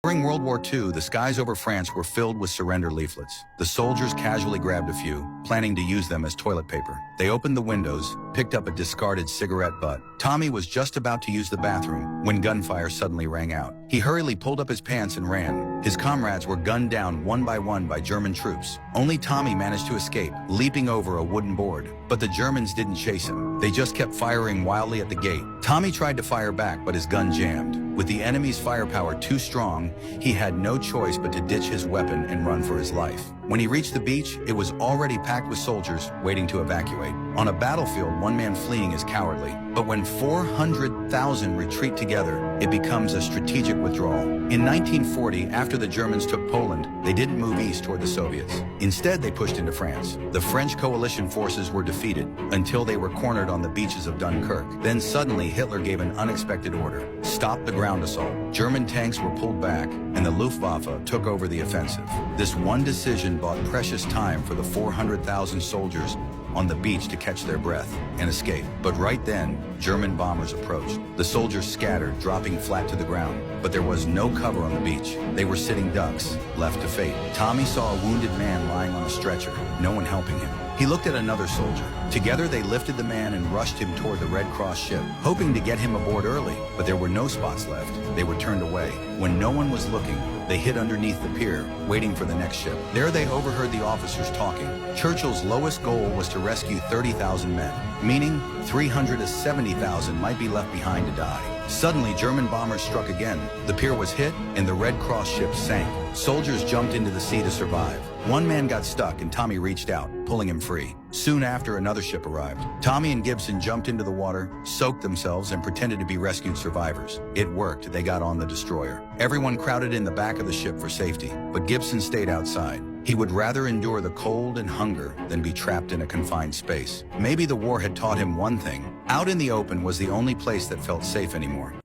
During World War II, the skies over France were filled with surrender leaflets. The soldiers casually grabbed a few, planning to use them as toilet paper. They opened the windows, picked up a discarded cigarette butt. Tommy was just about to use the bathroom when gunfire suddenly rang out. He hurriedly pulled up his pants and ran. His comrades were gunned down one by German troops. Only Tommy managed to escape, leaping over a wooden board. But the Germans didn't chase him. They just kept firing wildly at the gate. Tommy tried to fire back, but his gun jammed. With the enemy's firepower too strong, he had no choice but to ditch his weapon and run for his life. When he reached the beach, it was already packed with soldiers waiting to evacuate. On a battlefield, one man fleeing is cowardly. But when 400,000 retreat together, it becomes a strategic withdrawal. In 1940, after the Germans took Poland, they didn't move east toward the Soviets. Instead, they pushed into France. The French coalition forces were defeated until they were cornered on the beaches of Dunkirk. Then suddenly, Hitler gave an unexpected order: stop the ground assault. German tanks were pulled back, and the Luftwaffe took over the offensive. This one decision bought precious time for the 400,000 soldiers on the beach to catch their breath and escape. But right then, German bombers approached. The soldiers scattered, dropping flat to the ground. But there was no cover on the beach. They were sitting ducks, left to fate. Tommy saw a wounded man lying on a stretcher, no one helping him. He looked at another soldier. Together, they lifted the man and rushed him toward the Red Cross ship, hoping to get him aboard early. But there were no spots left. They were turned away. When no one was looking, they hid underneath the pier, waiting for the next ship. There they overheard the officers talking. Churchill's lowest goal was to rescue 30,000 men, meaning 370,000 might be left behind to die. Suddenly, German bombers struck again. The pier was hit, and the Red Cross ship sank. Soldiers jumped into the sea to survive. One man got stuck, and Tommy reached out, pulling him free. Soon after, another ship arrived. Tommy and Gibson jumped into the water, soaked themselves, and pretended to be rescued survivors. It worked. They got on the destroyer. Everyone crowded in the back of the ship for safety, but Gibson stayed outside. He would rather endure the cold and hunger than be trapped in a confined space. Maybe the war had taught him one thing: out in the open was the only place that felt safe anymore.